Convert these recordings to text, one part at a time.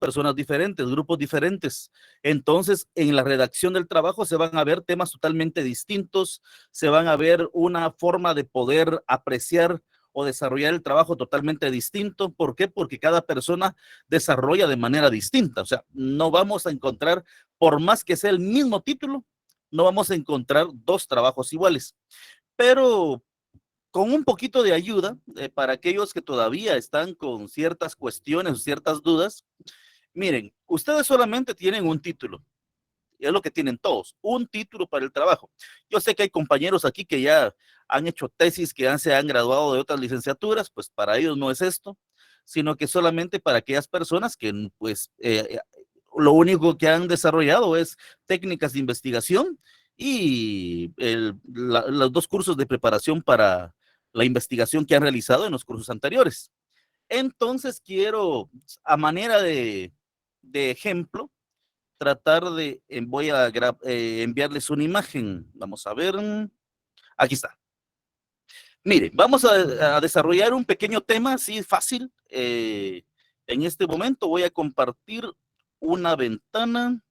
personas diferentes, grupos diferentes. Entonces, en la redacción del trabajo se van a ver temas totalmente distintos, se van a ver una forma de poder apreciar o desarrollar el trabajo totalmente distinto. ¿Por qué? Porque cada persona desarrolla de manera distinta. O sea, no vamos a encontrar, por más que sea el mismo título, no vamos a encontrar dos trabajos iguales. Pero con un poquito de ayuda para aquellos que todavía están con ciertas cuestiones o ciertas dudas, miren, ustedes solamente tienen un título. Es lo que tienen todos, un título para el trabajo. Yo sé que hay compañeros aquí que ya han hecho tesis, que se han graduado de otras licenciaturas, pues para ellos no es esto, sino que solamente para aquellas personas que pues lo único que han desarrollado es técnicas de investigación y los dos cursos de preparación para la investigación que han realizado en los cursos anteriores. Entonces quiero, a manera de ejemplo, tratar de, voy a enviarles una imagen. Vamos a ver, aquí está. Mire, vamos a desarrollar un pequeño tema, así fácil. En este momento voy a compartir una ventana.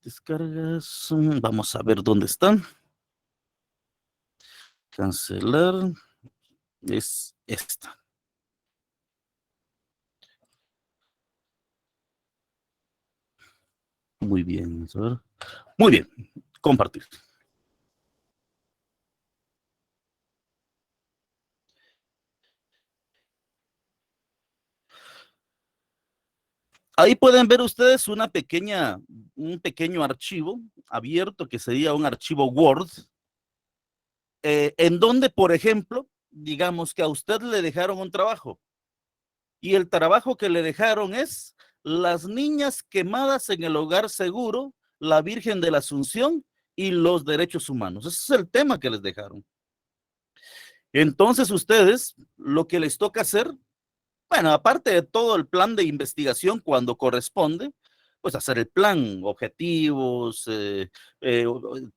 Descargas, vamos a ver dónde están. Cancelar, es esta. Muy bien, a ver. Muy bien, compartir. Ahí pueden ver ustedes un pequeño archivo abierto que sería un archivo Word, en donde, por ejemplo, digamos que a usted le dejaron un trabajo y el trabajo que le dejaron es las niñas quemadas en el hogar seguro, la Virgen de la Asunción y los derechos humanos. Ese es el tema que les dejaron. Entonces ustedes, lo que les toca hacer, bueno, aparte de todo el plan de investigación cuando corresponde, pues hacer el plan, objetivos,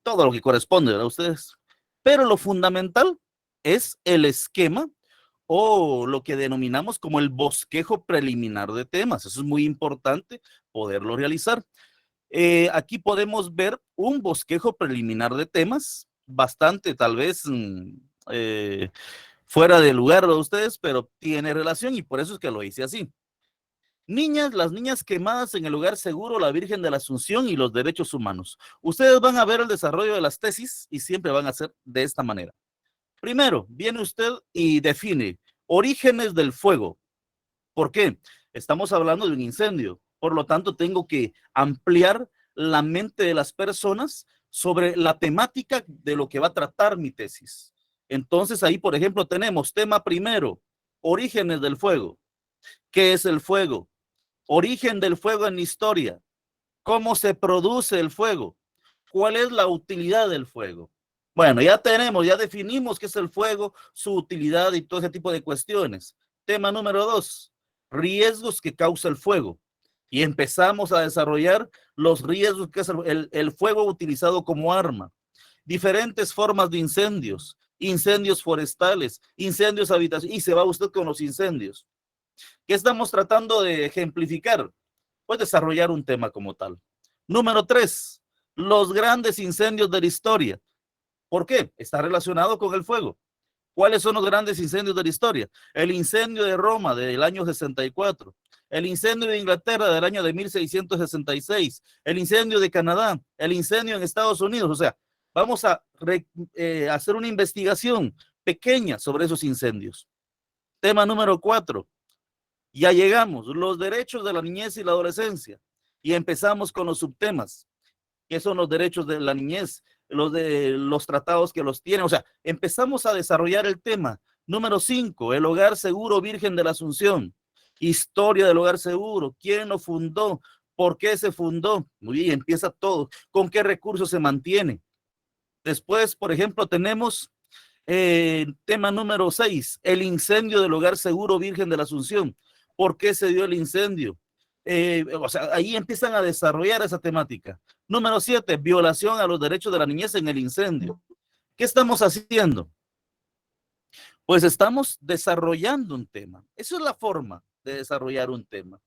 todo lo que corresponde a ustedes. Pero lo fundamental es el esquema o lo que denominamos como el bosquejo preliminar de temas. Eso es muy importante poderlo realizar. Aquí podemos ver un bosquejo preliminar de temas, bastante tal vez fuera de lugar de ustedes, pero tiene relación y por eso es que lo hice así. Niñas, las niñas quemadas en el lugar seguro, la Virgen de la Asunción y los derechos humanos. Ustedes van a ver el desarrollo de las tesis y siempre van a ser de esta manera. Primero, viene usted y define orígenes del fuego. ¿Por qué? Estamos hablando de un incendio. Por lo tanto, tengo que ampliar la mente de las personas sobre la temática de lo que va a tratar mi tesis. Entonces, ahí, por ejemplo, tenemos tema primero, orígenes del fuego. ¿Qué es el fuego? Origen del fuego en la historia. ¿Cómo se produce el fuego? ¿Cuál es la utilidad del fuego? Bueno, ya definimos qué es el fuego, su utilidad y todo ese tipo de cuestiones. Tema número 2, riesgos que causa el fuego. Y empezamos a desarrollar los riesgos que es el fuego utilizado como arma. Diferentes formas de incendios, incendios forestales, incendios habitacionales, y se va usted con los incendios. ¿Qué estamos tratando de ejemplificar? Pues desarrollar un tema como tal. Número 3, los grandes incendios de la historia. ¿Por qué? Está relacionado con el fuego. ¿Cuáles son los grandes incendios de la historia? El incendio de Roma del año 64, el incendio de Inglaterra del año de 1666, el incendio de Canadá, el incendio en Estados Unidos. O sea, vamos a hacer una investigación pequeña sobre esos incendios. Tema número 4, ya llegamos, los derechos de la niñez y la adolescencia. Y empezamos con los subtemas. ¿Qué son los derechos de la niñez? Los tratados que los tienen. O sea, empezamos a desarrollar el tema. Número 5, el hogar seguro Virgen de la Asunción. Historia del hogar seguro. ¿Quién lo fundó? ¿Por qué se fundó? Muy bien, empieza todo. ¿Con qué recursos se mantiene? Después, por ejemplo, tenemos tema número 6, el incendio del hogar seguro Virgen de la Asunción. ¿Por qué se dio el incendio? O sea, ahí empiezan a desarrollar esa temática. Número 7, violación a los derechos de la niñez en el incendio. ¿Qué estamos haciendo? Pues estamos desarrollando un tema. Esa es la forma. de desarrollar un tema.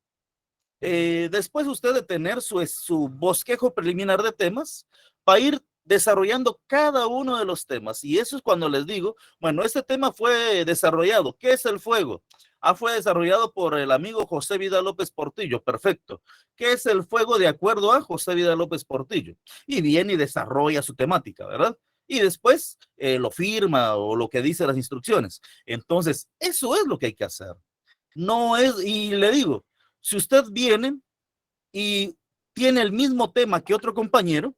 Después usted de tener su bosquejo preliminar de temas, va a ir desarrollando cada uno de los temas. Y eso es cuando les digo, bueno, este tema fue desarrollado. ¿Qué es el fuego? Ah, fue desarrollado por el amigo José Vidal López Portillo. Perfecto. ¿Qué es el fuego de acuerdo a José Vidal López Portillo? Y viene y desarrolla su temática, ¿verdad? Y después lo firma o lo que dice las instrucciones. Entonces, eso es lo que hay que hacer. No es, y le digo, si usted viene y tiene el mismo tema que otro compañero,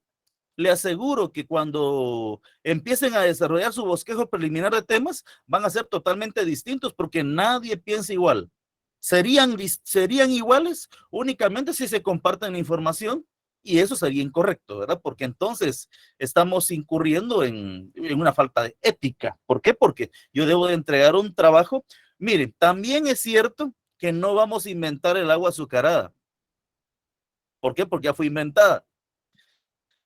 le aseguro que cuando empiecen a desarrollar su bosquejo preliminar de temas, van a ser totalmente distintos porque nadie piensa igual. Serían iguales únicamente si se comparten información y eso sería incorrecto, ¿verdad? Porque entonces estamos incurriendo en una falta de ética. ¿Por qué? Porque yo debo de entregar un trabajo. Miren, también es cierto que no vamos a inventar el agua azucarada. ¿Por qué? Porque ya fue inventada.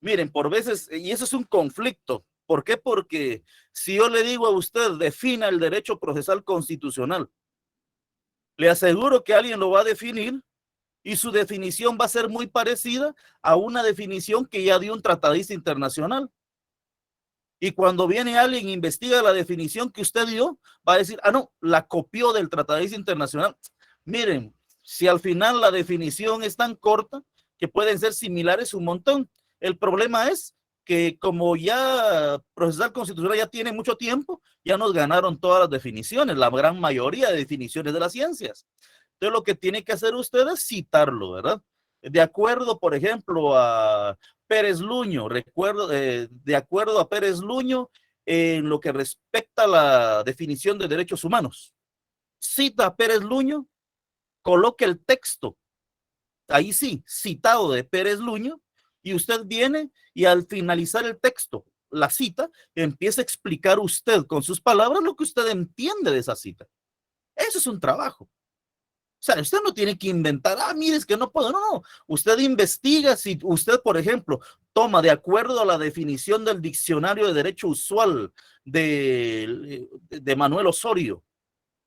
Miren, por veces, y eso es un conflicto. ¿Por qué? Porque si yo le digo a usted, defina el derecho procesal constitucional, le aseguro que alguien lo va a definir y su definición va a ser muy parecida a una definición que ya dio un tratadista internacional. Y cuando viene alguien e investiga la definición que usted dio, va a decir, ah, no, la copió del tratadista internacional. Miren, si al final la definición es tan corta que pueden ser similares un montón. El problema es que como ya procesal constitucional ya tiene mucho tiempo, ya nos ganaron todas las definiciones, la gran mayoría de definiciones de las ciencias. Entonces lo que tiene que hacer usted es citarlo, ¿verdad? De acuerdo, por ejemplo, a Pérez Luño, de acuerdo a Pérez Luño, en lo que respecta a la definición de derechos humanos. Cita a Pérez Luño, coloque el texto, ahí sí, citado de Pérez Luño, y usted viene y al finalizar el texto, la cita, empieza a explicar usted con sus palabras lo que usted entiende de esa cita. Eso es un trabajo. O sea, usted no tiene que inventar, ah, mire, es que no puedo, no, no. Usted investiga, si usted, por ejemplo, toma de acuerdo a la definición del diccionario de derecho usual de Manuel Osorio,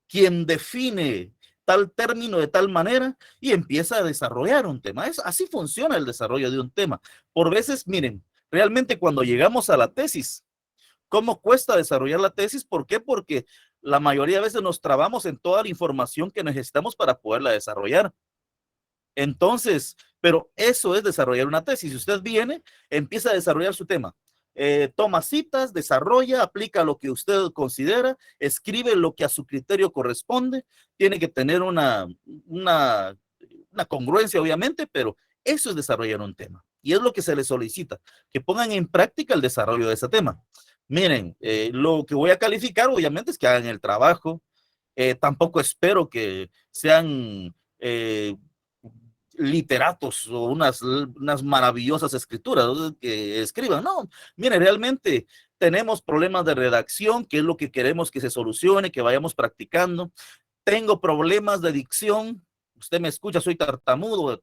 quien define tal término de tal manera y empieza a desarrollar un tema. Así funciona el desarrollo de un tema. Por veces, miren, realmente cuando llegamos a la tesis, ¿cómo cuesta desarrollar la tesis? ¿Por qué? Porque la mayoría de veces nos trabamos en toda la información que necesitamos para poderla desarrollar. Entonces, pero eso es desarrollar una tesis. Si usted viene, empieza a desarrollar su tema. Toma citas, desarrolla, aplica lo que usted considera, escribe lo que a su criterio corresponde. Tiene que tener una congruencia, obviamente, pero eso es desarrollar un tema. Y es lo que se les solicita, que pongan en práctica el desarrollo de ese tema. Miren, lo que voy a calificar, obviamente, es que hagan el trabajo. Tampoco espero que sean literatos o unas maravillosas escrituras que escriban. No, mire, realmente tenemos problemas de redacción, que es lo que queremos que se solucione, que vayamos practicando. Tengo problemas de dicción. Usted me escucha, soy tartamudo,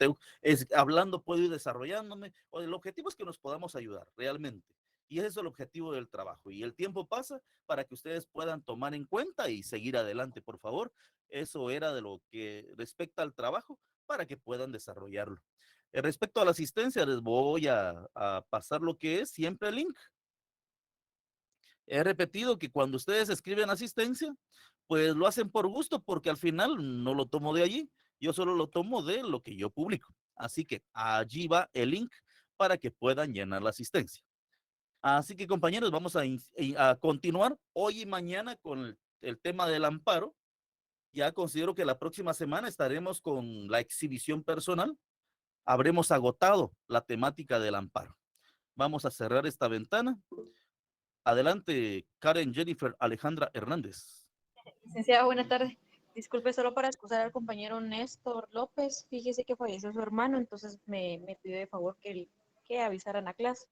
hablando puedo ir desarrollándome. El objetivo es que nos podamos ayudar realmente. Y ese es el objetivo del trabajo. Y el tiempo pasa para que ustedes puedan tomar en cuenta y seguir adelante, por favor. Eso era de lo que respecta al trabajo para que puedan desarrollarlo. Respecto a la asistencia, les voy a pasar lo que es siempre el link. He repetido que cuando ustedes escriben asistencia, pues lo hacen por gusto, porque al final no lo tomo de allí, yo solo lo tomo de lo que yo publico. Así que allí va el link para que puedan llenar la asistencia. Así que compañeros, vamos a continuar hoy y mañana con el tema del amparo. Ya considero que la próxima semana estaremos con la exhibición personal. Habremos agotado la temática del amparo. Vamos a cerrar esta ventana. Adelante, Karen Jennifer Alejandra Hernández. Licenciada, buenas tardes. Disculpe, solo para excusar al compañero Néstor López, fíjese que falleció su hermano, entonces me pidió de favor que avisaran a clase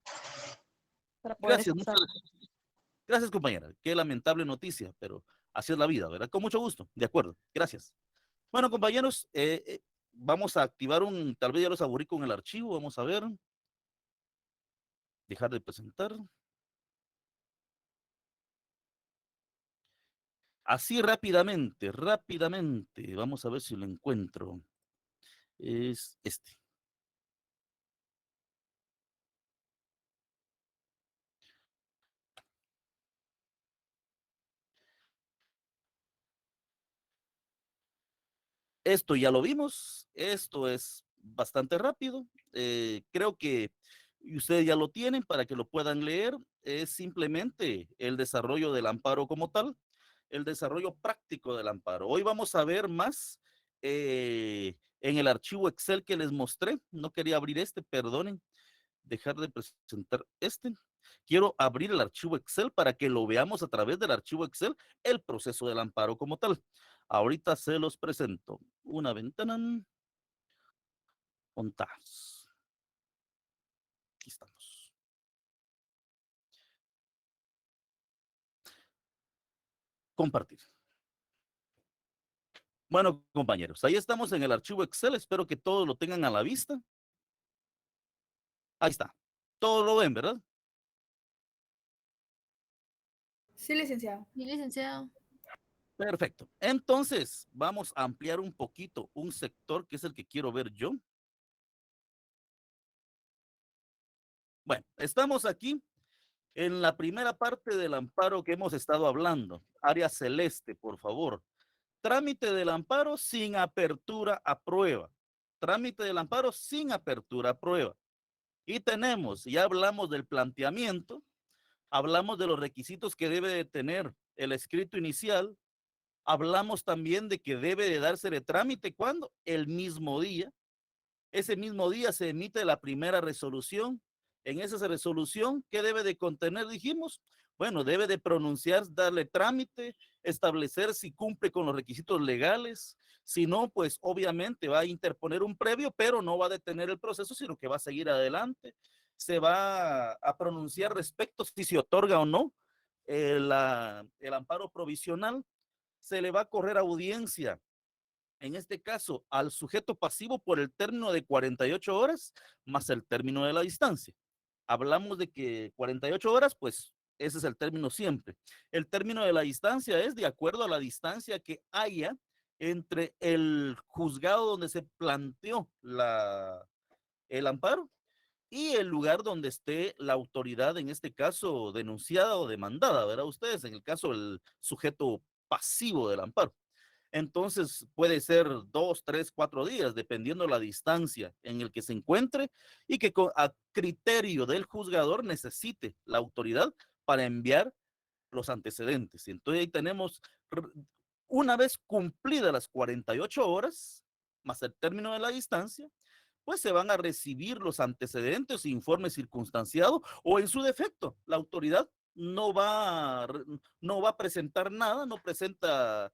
para poder Gracias, excusar. gracias compañera. Qué lamentable noticia, pero así es la vida, ¿verdad? Con mucho gusto, de acuerdo, gracias. Bueno, compañeros, vamos a activar tal vez ya los aburrí con el archivo, vamos a ver. Dejar de presentar. Así rápidamente, rápidamente. Vamos a ver si lo encuentro. Es este. Esto ya lo vimos. Esto es bastante rápido. Creo que ustedes ya lo tienen para que lo puedan leer. Es simplemente el desarrollo del amparo como tal, el desarrollo práctico del amparo. Hoy vamos a ver más en el archivo Excel que les mostré. No quería abrir este, perdonen, dejar de presentar este. Quiero abrir el archivo Excel para que lo veamos a través del archivo Excel, el proceso del amparo como tal. Ahorita se los presento. Una ventana. Contas. Aquí estamos. Compartir. Bueno, compañeros, ahí estamos en el archivo Excel. Espero que todos lo tengan a la vista. Ahí está. Todos lo ven, ¿verdad? Sí, licenciado. Sí, licenciado. Perfecto. Entonces, vamos a ampliar un poquito un sector que es el que quiero ver yo. Bueno, estamos aquí en la primera parte del amparo que hemos estado hablando. Área celeste, por favor. Trámite del amparo sin apertura a prueba. Trámite del amparo sin apertura a prueba. Y tenemos, ya hablamos del planteamiento, hablamos de los requisitos que debe de tener el escrito inicial, hablamos también de que debe de darse de trámite cuando el mismo día. Ese mismo día se emite la primera resolución. En esa resolución, ¿qué debe de contener? Dijimos, bueno, debe de pronunciar, darle trámite, establecer si cumple con los requisitos legales. Si no, pues obviamente va a interponer un previo, pero no va a detener el proceso, sino que va a seguir adelante. Se va a pronunciar respecto si se otorga o no el amparo provisional. Se le va a correr audiencia en este caso, al sujeto pasivo por el término de 48 horas más el término de la distancia. Hablamos de que 48 horas, pues ese es el término siempre. El término de la distancia es de acuerdo a la distancia que haya entre el juzgado donde se planteó el amparo y el lugar donde esté la autoridad, en este caso denunciada o demandada, ¿verdad? Ustedes, en el caso del sujeto pasivo del amparo. Entonces puede ser 2, 3, 4 días, dependiendo la distancia en el que se encuentre y que a criterio del juzgador necesite la autoridad para enviar los antecedentes. Y entonces ahí tenemos, una vez cumplidas las 48 horas, más el término de la distancia, pues se van a recibir los antecedentes, informes circunstanciados o en su defecto, la autoridad no va a presentar nada, no presenta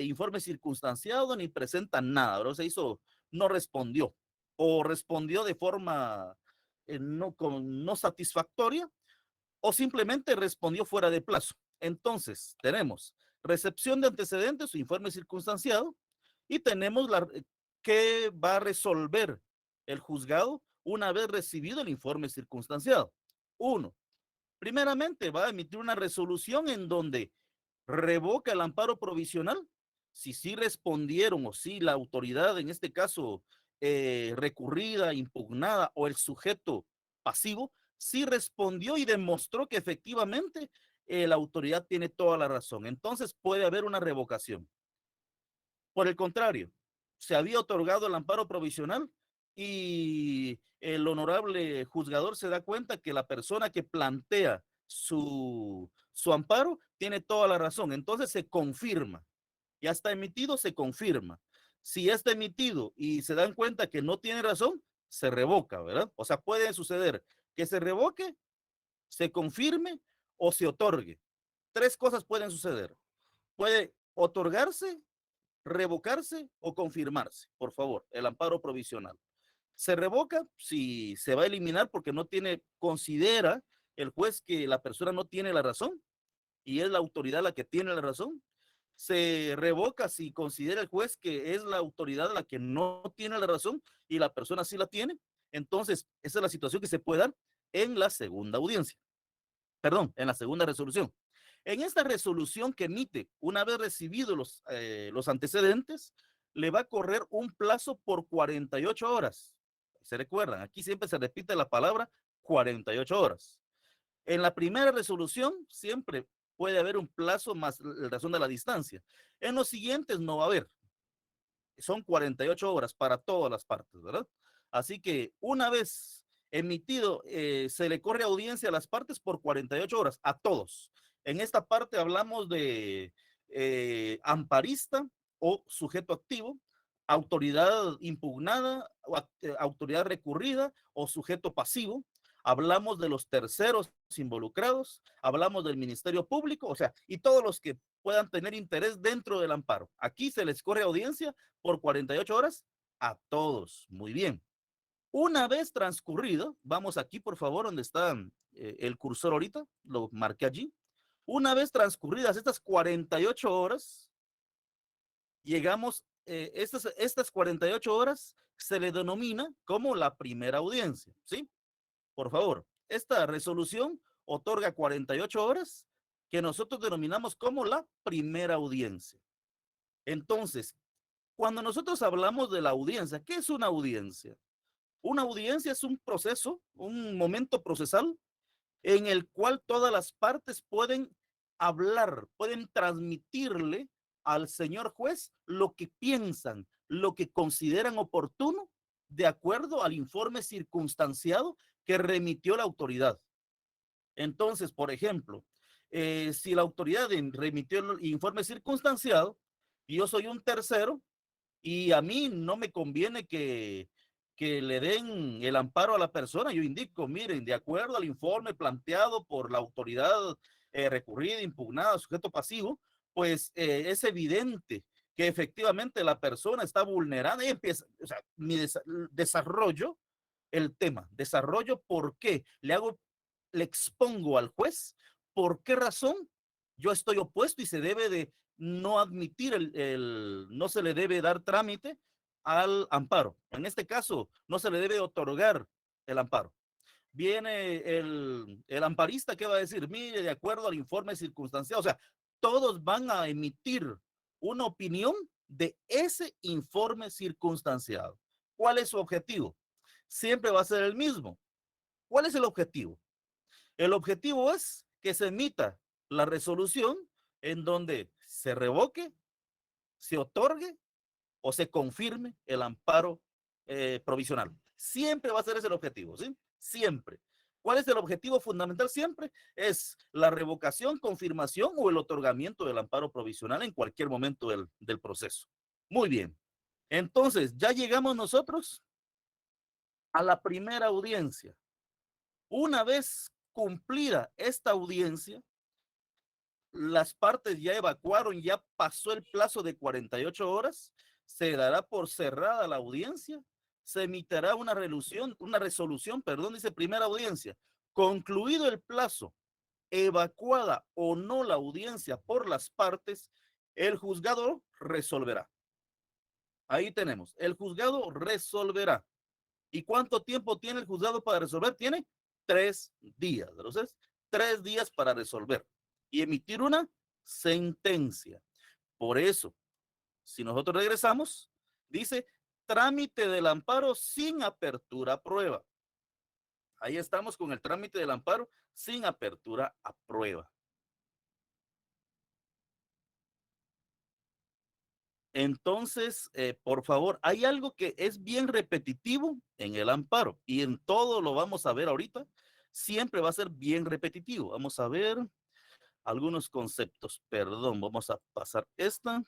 informe circunstanciado ni presenta nada, ¿verdad? Se hizo, no respondió o respondió de forma no satisfactoria o simplemente respondió fuera de plazo. Entonces, tenemos recepción de antecedentes o informe circunstanciado y tenemos que va a resolver el juzgado una vez recibido el informe circunstanciado. Uno, primeramente va a emitir una resolución en donde revoca el amparo provisional. Si sí respondieron o si la autoridad, en este caso recurrida, impugnada o el sujeto pasivo, sí respondió y demostró que efectivamente la autoridad tiene toda la razón. Entonces puede haber una revocación. Por el contrario, se había otorgado el amparo provisional y el honorable juzgador se da cuenta que la persona que plantea su amparo tiene toda la razón. Entonces se confirma. Ya está emitido, se confirma. Si ya está emitido y se dan cuenta que no tiene razón, se revoca, ¿verdad? O sea, puede suceder que se revoque, se confirme o se otorgue. Tres cosas pueden suceder. Puede otorgarse, revocarse o confirmarse, por favor, el amparo provisional. Se revoca si se va a eliminar porque no tiene, considera el juez que la persona no tiene la razón y es la autoridad la que tiene la razón. Se revoca si considera el juez que es la autoridad la que no tiene la razón y la persona sí la tiene. Entonces, esa es la situación que se puede dar en la segunda audiencia. Perdón, en la segunda resolución. En esta resolución que emite, una vez recibidos los antecedentes, le va a correr un plazo por 48 horas. ¿Se recuerdan? Aquí siempre se repite la palabra 48 horas. En la primera resolución siempre puede haber un plazo más la razón de la distancia. En los siguientes no va a haber. Son 48 horas para todas las partes, ¿verdad? Así que una vez emitido, se le corre audiencia a las partes por 48 horas, a todos. En esta parte hablamos de amparista o sujeto activo, autoridad impugnada, autoridad recurrida o sujeto pasivo. Hablamos de los terceros involucrados, hablamos del Ministerio Público, o sea, y todos los que puedan tener interés dentro del amparo. Aquí se les corre audiencia por 48 horas a todos. Muy bien. Una vez transcurrido, vamos aquí por favor donde está el cursor ahorita, lo marqué allí. Una vez transcurridas estas 48 horas, llegamos, estas 48 horas se le denomina como la primera audiencia, ¿sí? Por favor, esta resolución otorga 48 horas que nosotros denominamos como la primera audiencia. Entonces, cuando nosotros hablamos de la audiencia, ¿qué es una audiencia? Una audiencia es un proceso, un momento procesal en el cual todas las partes pueden hablar, pueden transmitirle al señor juez lo que piensan, lo que consideran oportuno, de acuerdo al informe circunstanciado que remitió la autoridad. Entonces, por ejemplo, si la autoridad remitió el informe circunstanciado y yo soy un tercero y a mí no me conviene que le den el amparo a la persona, yo indico, miren, de acuerdo al informe planteado por la autoridad recurrida, impugnada, sujeto pasivo, pues es evidente que efectivamente la persona está vulnerada y empieza, o sea, desarrollo el tema, desarrollo por qué, le expongo al juez por qué razón yo estoy opuesto y se debe de no admitir no se le debe dar trámite al amparo. En este caso, no se le debe otorgar el amparo. Viene el amparista que va a decir, mire, de acuerdo al informe circunstancial, o sea, todos van a emitir una opinión de ese informe circunstanciado. ¿Cuál es su objetivo? Siempre va a ser el mismo. ¿Cuál es el objetivo? El objetivo es que se emita la resolución en donde se revoque, se otorgue o se confirme el amparo provisional. Siempre va a ser ese el objetivo, ¿sí? Siempre. ¿Cuál es el objetivo fundamental siempre? Es la revocación, confirmación o el otorgamiento del amparo provisional en cualquier momento del proceso. Muy bien. Entonces, ya llegamos nosotros a la primera audiencia. Una vez cumplida esta audiencia, las partes ya evacuaron, ya pasó el plazo de 48 horas, se dará por cerrada la audiencia, se emitirá una resolución, dice primera audiencia. Concluido el plazo, evacuada o no la audiencia por las partes, el juzgado resolverá. Ahí tenemos, el juzgado resolverá. ¿Y cuánto tiempo tiene el juzgado para resolver? Tiene 3 días. Entonces, 3 días para resolver y emitir una sentencia. Por eso, si nosotros regresamos, dice trámite del amparo sin apertura a prueba. Ahí estamos con el trámite del amparo sin apertura a prueba. Entonces, por favor, hay algo que es bien repetitivo en el amparo y en todo lo vamos a ver ahorita. Siempre va a ser bien repetitivo. Vamos a ver algunos conceptos. Perdón, vamos a pasar esta.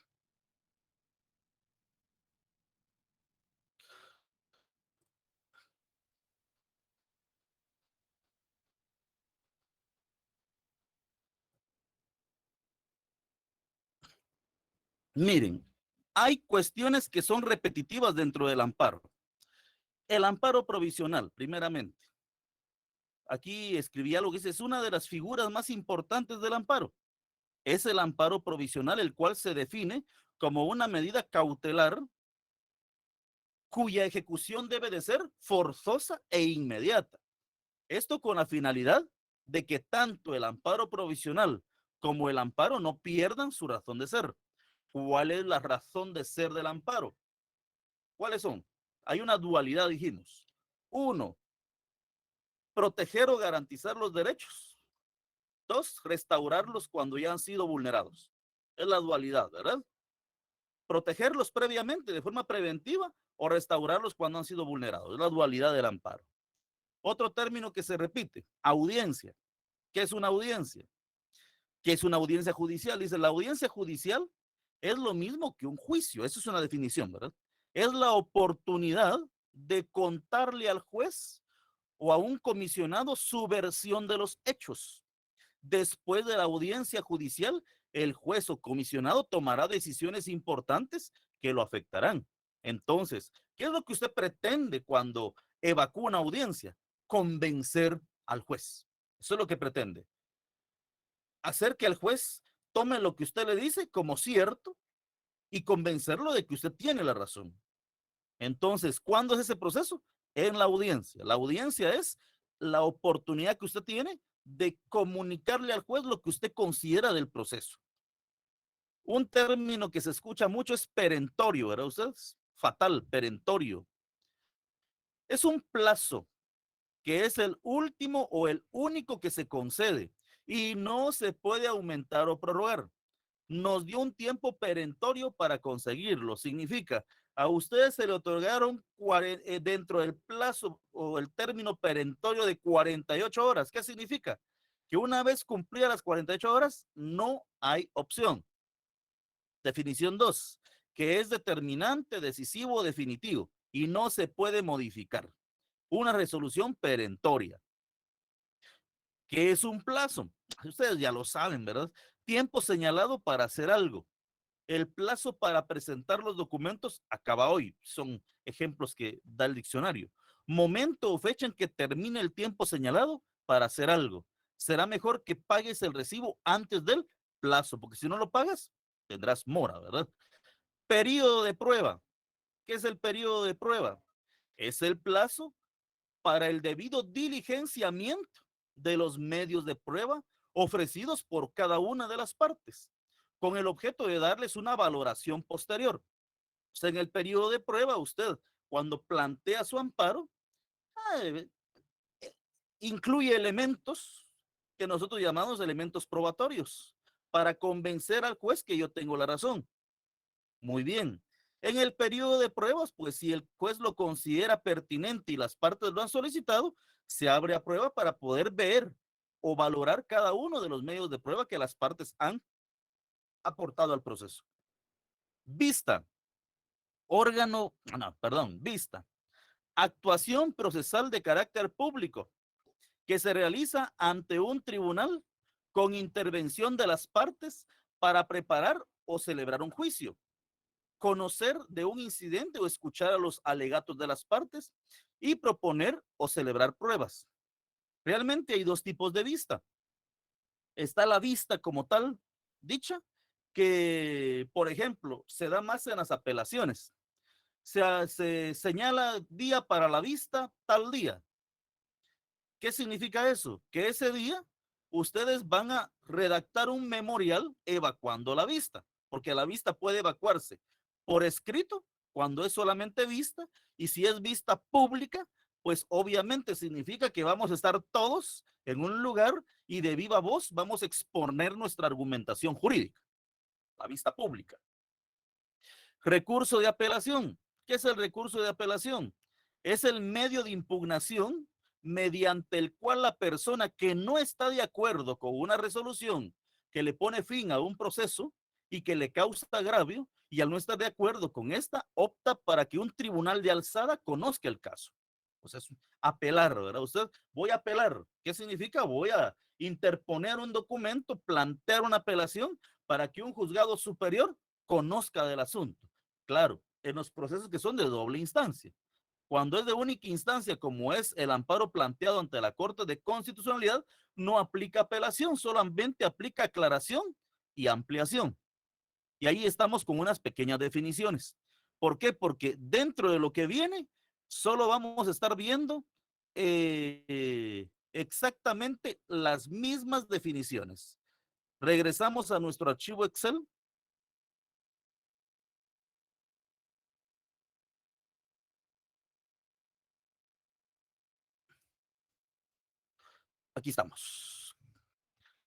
Miren, hay cuestiones que son repetitivas dentro del amparo. El amparo provisional, primeramente. Aquí escribí algo que dice, es una de las figuras más importantes del amparo. Es el amparo provisional, el cual se define como una medida cautelar cuya ejecución debe de ser forzosa e inmediata. Esto con la finalidad de que tanto el amparo provisional como el amparo no pierdan su razón de ser. ¿Cuál es la razón de ser del amparo? ¿Cuáles son? Hay una dualidad, dijimos. Uno, proteger o garantizar los derechos. Dos, restaurarlos cuando ya han sido vulnerados. Es la dualidad, ¿verdad? Protegerlos previamente de forma preventiva o restaurarlos cuando han sido vulnerados. Es la dualidad del amparo. Otro término que se repite, audiencia. ¿Qué es una audiencia? ¿Qué es una audiencia judicial? Dice, la audiencia judicial es lo mismo que un juicio. Eso es una definición, ¿verdad? Es la oportunidad de contarle al juez o a un comisionado su versión de los hechos. Después de la audiencia judicial, el juez o comisionado tomará decisiones importantes que lo afectarán. Entonces, ¿qué es lo que usted pretende cuando evacúa una audiencia? Convencer al juez. Eso es lo que pretende. Hacer que el juez tome lo que usted le dice como cierto y convencerlo de que usted tiene la razón. Entonces, ¿cuándo es ese proceso? En la audiencia. La audiencia es la oportunidad que usted tiene de comunicarle al juez lo que usted considera del proceso. Un término que se escucha mucho es perentorio, ¿verdad? Usted es fatal, perentorio. Es un plazo que es el último o el único que se concede y no se puede aumentar o prorrogar. Nos dio un tiempo perentorio para conseguirlo. Significa, a ustedes se le otorgaron dentro del plazo o el término perentorio de 48 horas. ¿Qué significa? Que una vez cumplidas las 48 horas, no hay opción. Definición 2, que es determinante, decisivo, definitivo y no se puede modificar. Una resolución perentoria. ¿Qué es un plazo? Ustedes ya lo saben, ¿verdad? Tiempo señalado para hacer algo. El plazo para presentar los documentos acaba hoy. Son ejemplos que da el diccionario. Momento o fecha en que termine el tiempo señalado para hacer algo. Será mejor que pagues el recibo antes del plazo, porque si no lo pagas, tendrás mora, ¿verdad? Periodo de prueba. ¿Qué es el periodo de prueba? Es el plazo para el debido diligenciamiento de los medios de prueba ofrecidos por cada una de las partes, con el objeto de darles una valoración posterior. O sea, en el periodo de prueba, usted, cuando plantea su amparo, eh, incluye elementos que nosotros llamamos elementos probatorios para convencer al juez que yo tengo la razón. Muy bien. En el periodo de pruebas, pues si el juez lo considera pertinente y las partes lo han solicitado, se abre a prueba para poder ver o valorar cada uno de los medios de prueba que las partes han aportado al proceso. Vista, vista. Actuación procesal de carácter público que se realiza ante un tribunal con intervención de las partes para preparar o celebrar un juicio. Conocer de un incidente o escuchar a los alegatos de las partes y proponer o celebrar pruebas. Realmente hay dos tipos de vista. Está la vista como tal, dicha, que, por ejemplo, se da más en las apelaciones. Se señala día para la vista, tal día. ¿Qué significa eso? Que ese día ustedes van a redactar un memorial evacuando la vista, porque la vista puede evacuarse por escrito cuando es solamente vista, y si es vista pública, pues obviamente significa que vamos a estar todos en un lugar y de viva voz vamos a exponer nuestra argumentación jurídica, la vista pública. Recurso de apelación. ¿Qué es el recurso de apelación? Es el medio de impugnación mediante el cual la persona que no está de acuerdo con una resolución que le pone fin a un proceso y que le causa agravio, y al no estar de acuerdo con esta, opta para que un tribunal de alzada conozca el caso. O sea, es apelar, ¿verdad? Usted, voy a apelar. ¿Qué significa? Voy a interponer un documento, plantear una apelación para que un juzgado superior conozca del asunto. Claro, en los procesos que son de doble instancia. Cuando es de única instancia, como es el amparo planteado ante la Corte de Constitucionalidad, no aplica apelación, solamente aplica aclaración y ampliación. Y ahí estamos con unas pequeñas definiciones. ¿Por qué? Porque dentro de lo que viene, solo vamos a estar viendo exactamente las mismas definiciones. Regresamos a nuestro archivo Excel. Aquí estamos.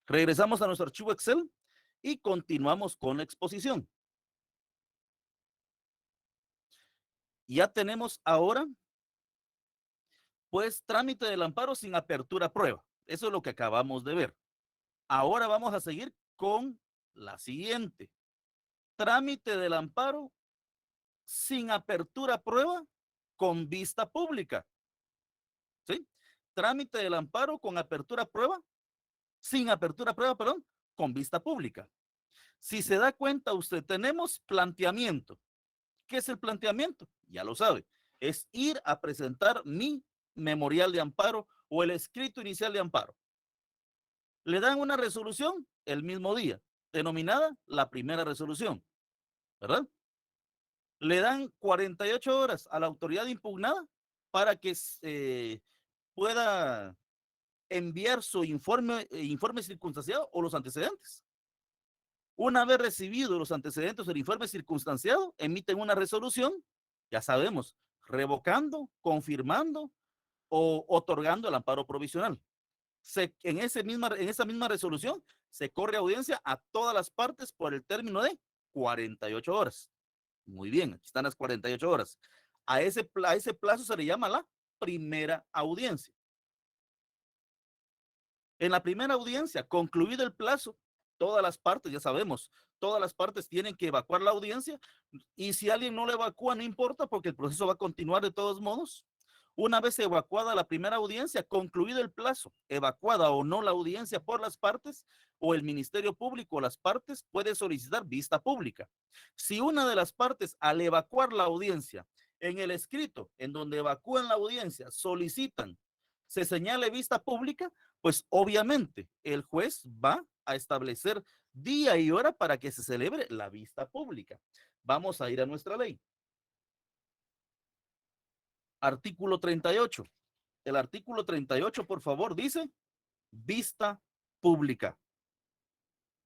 Regresamos a nuestro archivo Excel y continuamos con la exposición. Ya tenemos ahora, pues, trámite del amparo sin apertura a prueba. Eso es lo que acabamos de ver. Ahora vamos a seguir con la siguiente. Trámite del amparo sin apertura a prueba con vista pública. ¿Sí? Trámite del amparo con apertura a prueba, sin apertura a prueba, perdón, con vista pública. Si se da cuenta usted, tenemos planteamiento. ¿Qué es el planteamiento? Ya lo sabe. Es ir a presentar mi memorial de amparo o el escrito inicial de amparo. Le dan una resolución el mismo día, denominada la primera resolución, ¿verdad? Le dan 48 horas a la autoridad impugnada para que pueda enviar su informe circunstanciado o los antecedentes. Una vez recibido los antecedentes o el informe circunstanciado, emiten una resolución, ya sabemos, revocando, confirmando o otorgando el amparo provisional. En esa misma resolución se corre audiencia a todas las partes por el término de 48 horas. Muy bien, aquí están las 48 horas. A ese plazo se le llama la primera audiencia. En la primera audiencia, concluido el plazo, todas las partes, ya sabemos, todas las partes tienen que evacuar la audiencia y si alguien no la evacúa, no importa porque el proceso va a continuar de todos modos. Una vez evacuada la primera audiencia, concluido el plazo, evacuada o no la audiencia por las partes o el Ministerio Público o las partes puede solicitar vista pública. Si una de las partes al evacuar la audiencia en el escrito en donde evacúan la audiencia solicitan se señale vista pública, pues obviamente el juez va a establecer día y hora para que se celebre la vista pública. Vamos a ir a nuestra ley. Artículo 38. El artículo 38, por favor, dice vista pública.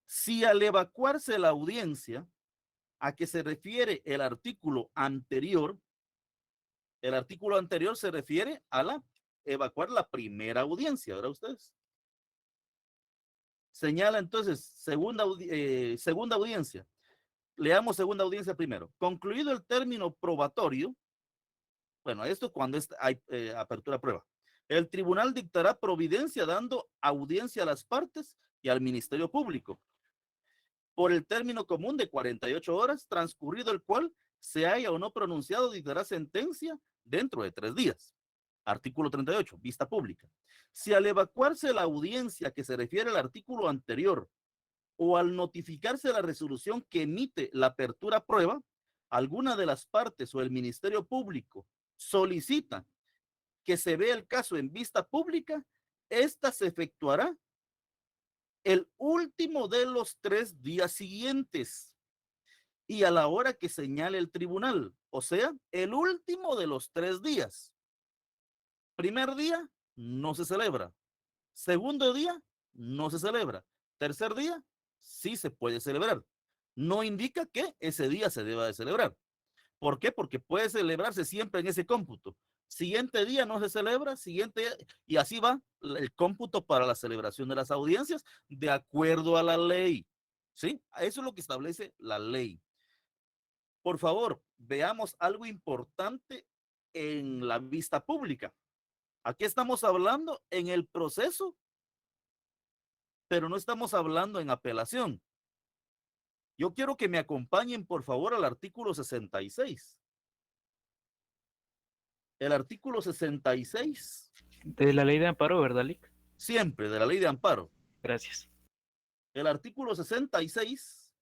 Si al evacuarse la audiencia a que se refiere el artículo anterior se refiere a evacuar la primera audiencia, ¿verdad ustedes? Señala entonces segunda audiencia. Leamos segunda audiencia primero. Concluido el término probatorio, bueno, esto cuando hay apertura a prueba. El tribunal dictará providencia dando audiencia a las partes y al Ministerio Público por el término común de 48 horas, transcurrido el cual se haya o no pronunciado, dictará sentencia dentro de 3 días. Artículo 38, vista pública. Si al evacuarse la audiencia que se refiere al artículo anterior o al notificarse la resolución que emite la apertura a prueba, alguna de las partes o el Ministerio Público solicita que se vea el caso en vista pública, esta se efectuará el último de los 3 días siguientes y a la hora que señale el tribunal, o sea, el último de los 3 días. Primer día, no se celebra. Segundo día, no se celebra. Tercer día, sí se puede celebrar. No indica que ese día se deba de celebrar. ¿Por qué? Porque puede celebrarse siempre en ese cómputo. Siguiente día no se celebra, siguiente día, y así va el cómputo para la celebración de las audiencias de acuerdo a la ley. ¿Sí? Eso es lo que establece la ley. Por favor, veamos algo importante en la vista pública. Aquí estamos hablando en el proceso, pero no estamos hablando en apelación. Yo quiero que me acompañen, por favor, al artículo 66. El artículo 66. De la ley de amparo, ¿verdad, Lick? Siempre, de la ley de amparo. Gracias. El artículo 66,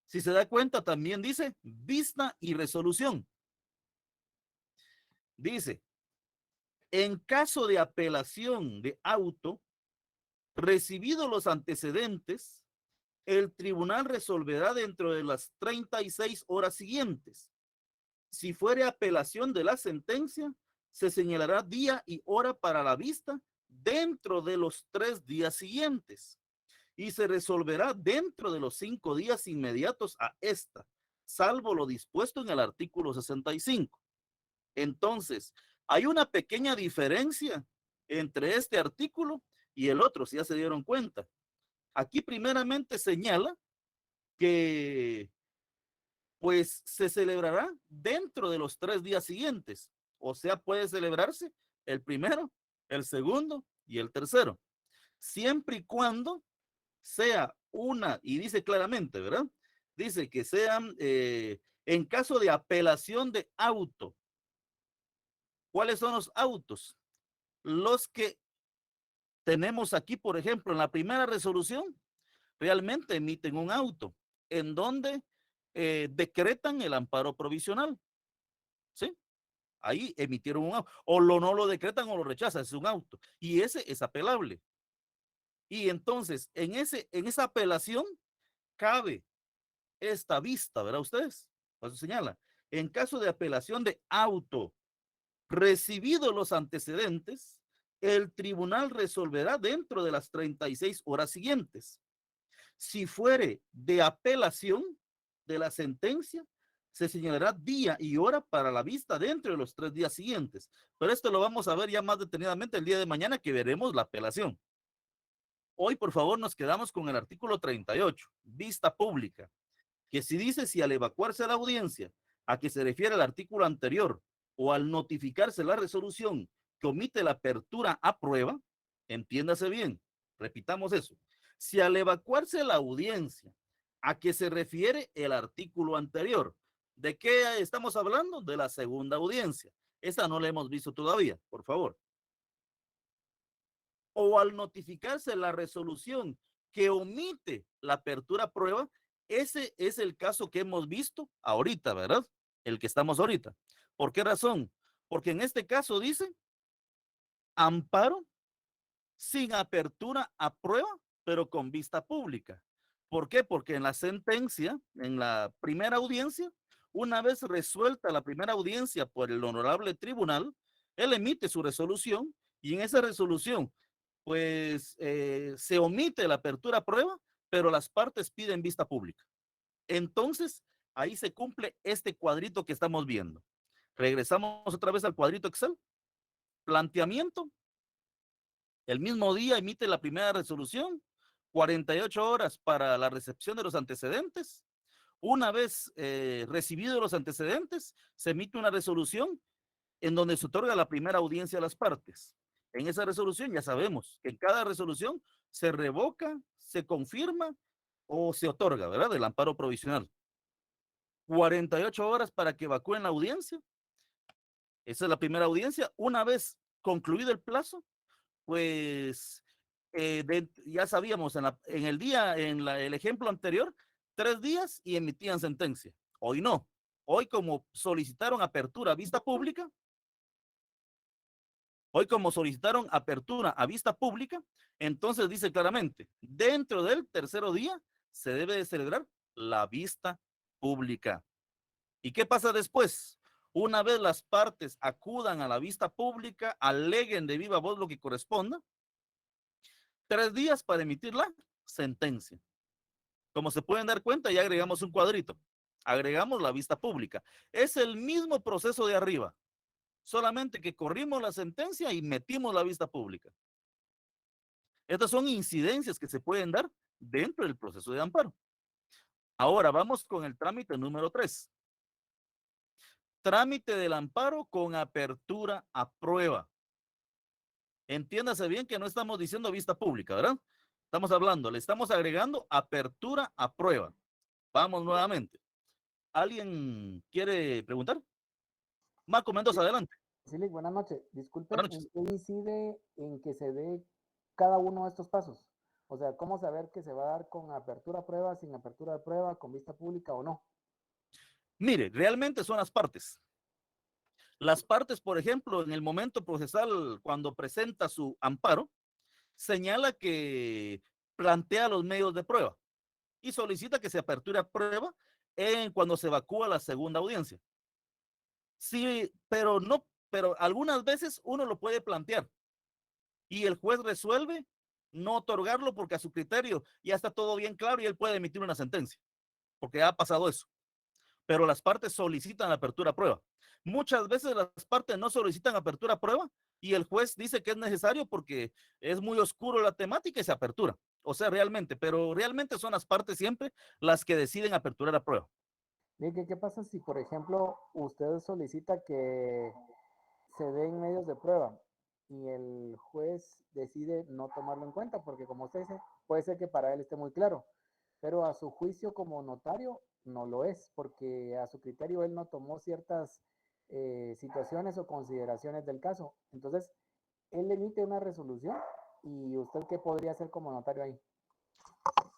si se da cuenta, también dice vista y resolución. Dice, en caso de apelación de auto, recibidos los antecedentes, el tribunal resolverá dentro de las 36 horas siguientes. Si fuere apelación de la sentencia, se señalará día y hora para la vista dentro de los 3 días siguientes. y se resolverá dentro de los 5 días inmediatos a esta, salvo lo dispuesto en el artículo 65. Entonces, hay una pequeña diferencia entre este artículo y el otro, si ya se dieron cuenta. Aquí primeramente señala que pues se celebrará dentro de los 3 días siguientes. O sea, puede celebrarse el primero, el segundo y el tercero. Siempre y cuando sea una, y dice claramente, ¿verdad? Dice que sean en caso de apelación de auto. ¿Cuáles son los autos? Los que tenemos aquí, por ejemplo, en la primera resolución, realmente emiten un auto en donde decretan el amparo provisional, ¿sí? Ahí emitieron un auto, o no lo decretan o lo rechazan, es un auto, y ese es apelable. Y entonces, en esa apelación cabe esta vista, ¿verdad ustedes? Eso señala, en caso de apelación de auto, recibidos los antecedentes, el tribunal resolverá dentro de las 36 horas siguientes. Si fuere de apelación de la sentencia, se señalará día y hora para la vista dentro de los 3 días siguientes. Pero esto lo vamos a ver ya más detenidamente el día de mañana, que veremos la apelación. Hoy, por favor, nos quedamos con el artículo 38, vista pública, que si dice si al evacuarse la audiencia a que se refiere el artículo anterior o al notificarse la resolución que omite la apertura a prueba, entiéndase bien, repitamos eso. Si al evacuarse la audiencia a que se refiere el artículo anterior, ¿de qué estamos hablando? De la segunda audiencia. Esa no la hemos visto todavía, por favor. O al notificarse la resolución que omite la apertura a prueba, ese es el caso que hemos visto ahorita, ¿verdad? El que estamos ahorita. ¿Por qué razón? Porque en este caso dice amparo sin apertura a prueba, pero con vista pública. ¿Por qué? Porque en la sentencia, en la primera audiencia, una vez resuelta la primera audiencia por el honorable tribunal, él emite su resolución y en esa resolución, pues se omite la apertura a prueba, pero las partes piden vista pública. Entonces, ahí se cumple este cuadrito que estamos viendo. Regresamos otra vez al cuadrito Excel. Planteamiento. El mismo día emite la primera resolución, 48 horas para la recepción de los antecedentes. Una vez recibidos los antecedentes, se emite una resolución en donde se otorga la primera audiencia a las partes. En esa resolución ya sabemos que en cada resolución se revoca, se confirma o se otorga, ¿verdad? El amparo provisional. 48 horas para que evacúen la audiencia. Esa es la primera audiencia. Una vez concluido el plazo, pues ya sabíamos en el día, el ejemplo anterior, 3 días y emitían sentencia. Hoy no. Hoy como solicitaron apertura a vista pública, entonces dice claramente, dentro del tercero día se debe de celebrar la vista pública. ¿Y qué pasa después? Una vez las partes acudan a la vista pública, aleguen de viva voz lo que corresponda, 3 días para emitir la sentencia. Como se pueden dar cuenta, ya agregamos un cuadrito. Agregamos la vista pública. Es el mismo proceso de arriba, solamente que corrimos la sentencia y metimos la vista pública. Estas son incidencias que se pueden dar dentro del proceso de amparo. Ahora vamos con el trámite número 3. Trámite del amparo con apertura a prueba. Entiéndase bien que no estamos diciendo vista pública, ¿verdad? Estamos hablando, le estamos agregando apertura a prueba. Vamos nuevamente. ¿Alguien quiere preguntar? Marco Mendoza, adelante. Sí, buenas noches. Disculpen, Buenas noches. ¿en qué incide en que se dé cada uno de estos pasos? O sea, ¿cómo saber que se va a dar con apertura a prueba, sin apertura de prueba, con vista pública o no? Mire, realmente son las partes. Las partes, por ejemplo, en el momento procesal, cuando presenta su amparo, señala que plantea los medios de prueba y solicita que se aperture a prueba cuando se evacúa la segunda audiencia. Sí, pero algunas veces uno lo puede plantear y el juez resuelve no otorgarlo porque a su criterio ya está todo bien claro y él puede emitir una sentencia, porque ha pasado eso. Pero las partes solicitan apertura a prueba. Muchas veces las partes no solicitan apertura a prueba y el juez dice que es necesario porque es muy oscuro la temática y se apertura. O sea, realmente, pero realmente son las partes siempre las que deciden aperturar a prueba. Bien, ¿qué pasa si, por ejemplo, usted solicita que se den medios de prueba y el juez decide no tomarlo en cuenta? Porque como usted dice, puede ser que para él esté muy claro, pero a su juicio como notario no lo es, porque a su criterio él no tomó ciertas situaciones o consideraciones del caso. Entonces, él emite una resolución y usted qué podría hacer como notario ahí.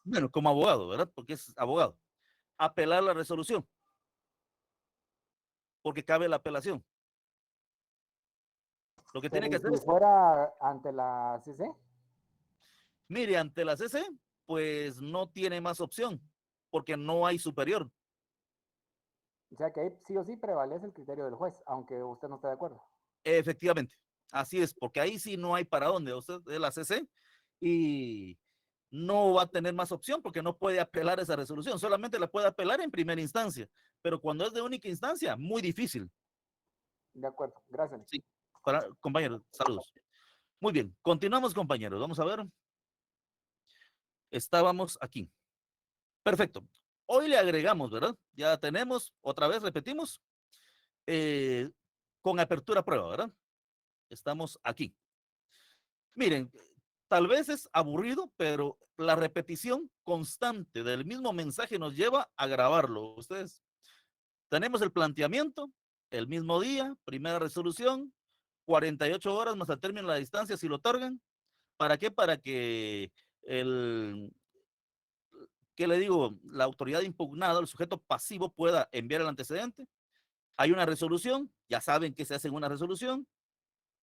Bueno, como abogado, ¿verdad? Porque es abogado. Apelar la resolución, porque cabe la apelación. Lo que Pero tiene que ¿y hacer si es, fuera ante la CC? mire, ante la CC, pues no tiene más opción, porque no hay superior. O sea que ahí sí o sí prevalece el criterio del juez, aunque usted no esté de acuerdo. Efectivamente, así es, porque ahí sí no hay para dónde. Usted es la CC y no va a tener más opción porque no puede apelar esa resolución, solamente la puede apelar en primera instancia, pero cuando es de única instancia, muy difícil. De acuerdo, gracias. Sí, compañeros, saludos. Muy bien, continuamos, compañeros. Vamos a ver. Estábamos aquí. Perfecto. Hoy le agregamos, ¿verdad? Ya tenemos, otra vez repetimos, eh, con apertura a prueba, ¿verdad? Estamos aquí. Miren, tal vez es aburrido, pero la repetición constante del mismo mensaje nos lleva a grabarlo. Ustedes, tenemos el planteamiento, el mismo día, primera resolución, 48 horas más al término de la distancia si lo otorgan. ¿Para qué? Para que el, ¿qué le digo? La autoridad impugnada, el sujeto pasivo pueda enviar el antecedente. Hay una resolución, ya saben que se hace en una resolución,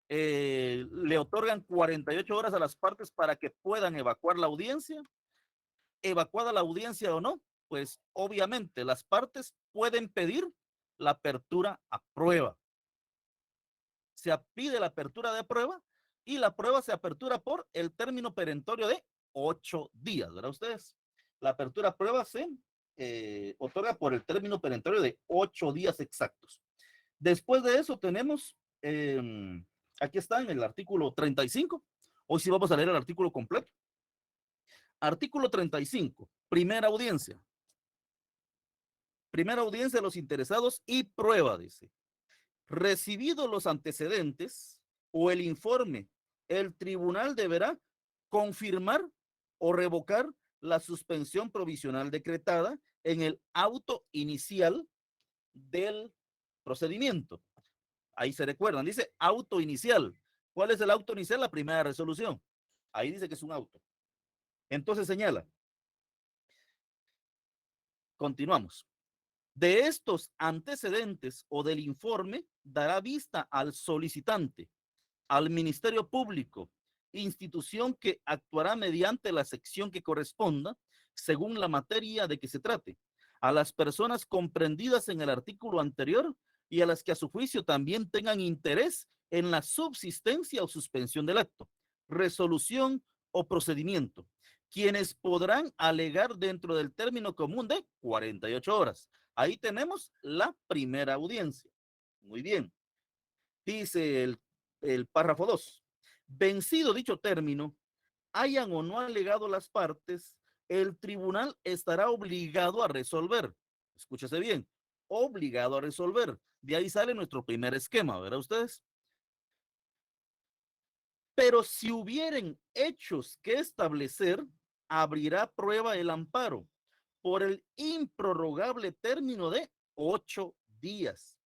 le otorgan 48 horas a las partes para que puedan evacuar la audiencia. Evacuada la audiencia o no, pues obviamente las partes pueden pedir la apertura a prueba. Se pide la apertura de prueba y la prueba se apertura por el término perentorio de 8 días, ¿verdad ustedes? La apertura a prueba se otorga por el término perentorio de 8 días exactos. Después de eso tenemos, aquí está en el artículo 35. Hoy sí vamos a leer el artículo completo. Artículo 35, primera audiencia. Primera audiencia de los interesados y prueba, dice. Recibidos los antecedentes o el informe, el tribunal deberá confirmar o revocar la suspensión provisional decretada en el auto inicial del procedimiento. Ahí se recuerdan, dice auto inicial. ¿Cuál es el auto inicial? La primera resolución. Ahí dice que es un auto. Entonces señala, continuamos. De estos antecedentes o del informe dará vista al solicitante, al Ministerio Público, institución que actuará mediante la sección que corresponda, según la materia de que se trate, a las personas comprendidas en el artículo anterior y a las que a su juicio también tengan interés en la subsistencia o suspensión del acto, resolución o procedimiento, quienes podrán alegar dentro del término común de 48 horas. Ahí tenemos la primera audiencia. Muy bien. Dice el párrafo 2. Vencido dicho término, hayan o no alegado las partes, el tribunal estará obligado a resolver. Escúchese bien, obligado a resolver. De ahí sale nuestro primer esquema, ¿verdad ustedes? Pero si hubieren hechos que establecer, abrirá prueba el amparo por el improrrogable término de 8 días.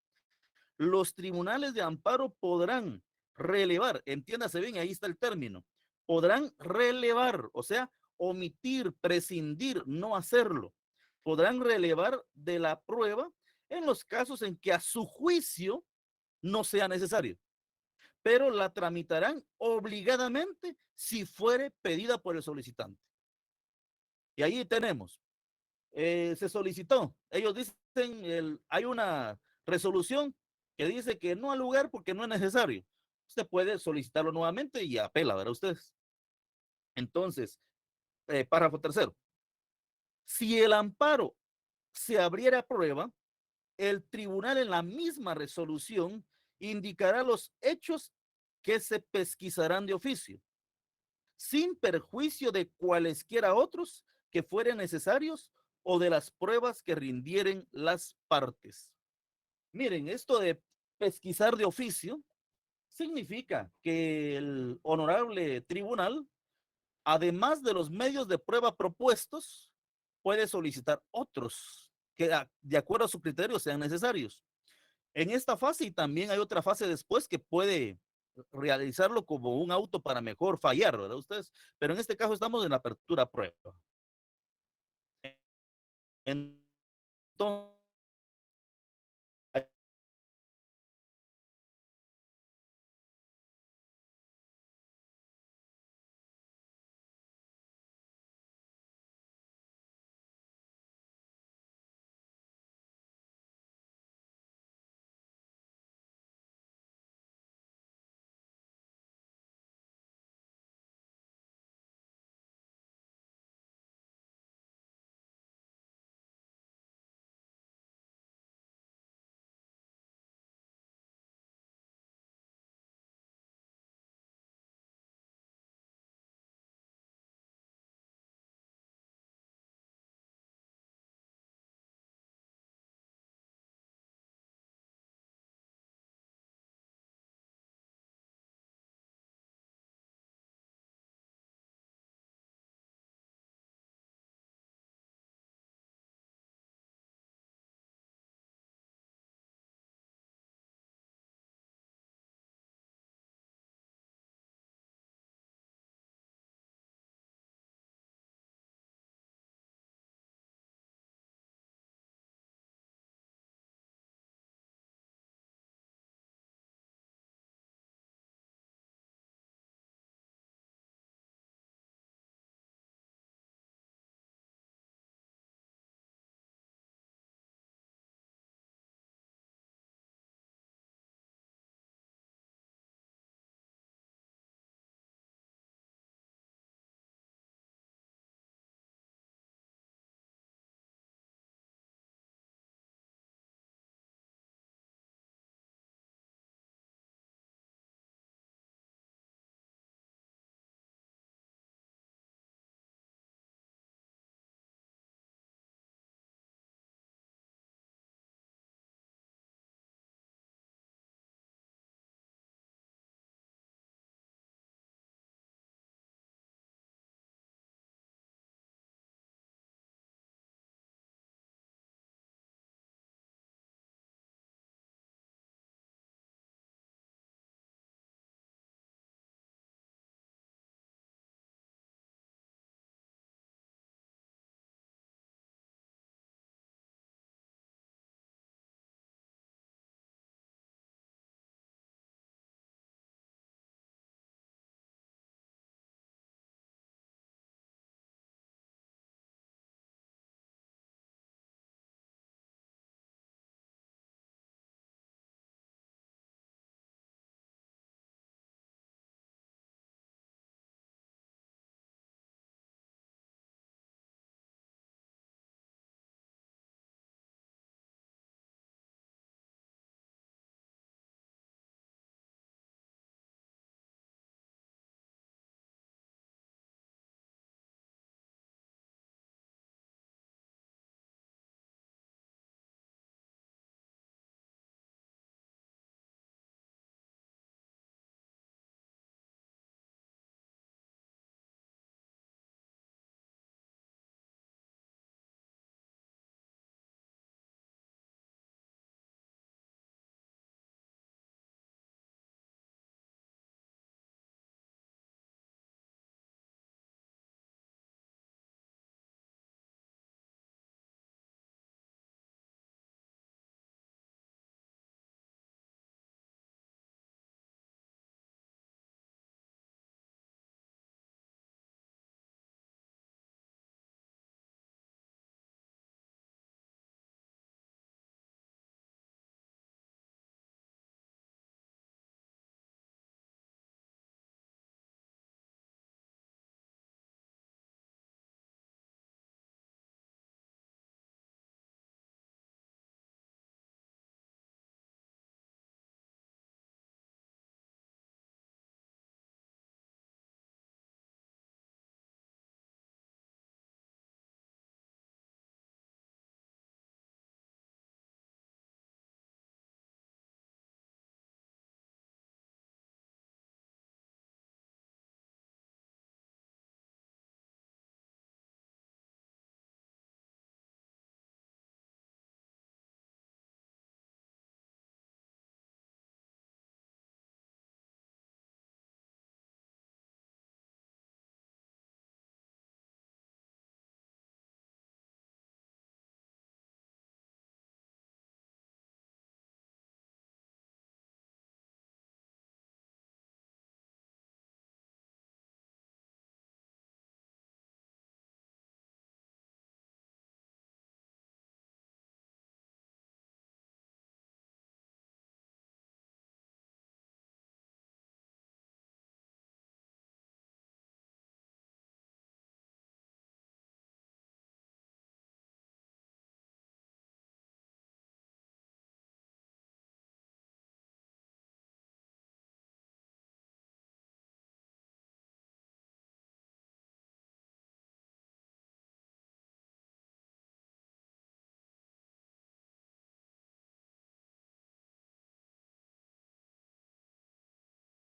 Los tribunales de amparo podrán relevar, entiéndase bien, ahí está el término, podrán relevar, o sea, omitir, prescindir, no hacerlo. Podrán relevar de la prueba en los casos en que a su juicio no sea necesario, pero la tramitarán obligadamente si fuere pedida por el solicitante. Y ahí tenemos, se solicitó, ellos dicen, hay una resolución que dice que no al lugar porque no es necesario. Usted puede solicitarlo nuevamente y apela, ¿verdad ustedes? Entonces, párrafo tercero. Si el amparo se abriera a prueba, el tribunal en la misma resolución indicará los hechos que se pesquisarán de oficio, sin perjuicio de cualesquiera otros que fueren necesarios o de las pruebas que rindieren las partes. Miren, esto de pesquisar de oficio significa que el honorable tribunal, además de los medios de prueba propuestos, puede solicitar otros que de acuerdo a su criterio sean necesarios. En esta fase y también hay otra fase después que puede realizarlo como un auto para mejor fallar, ¿verdad ustedes? Pero en este caso estamos en la apertura a prueba. Entonces,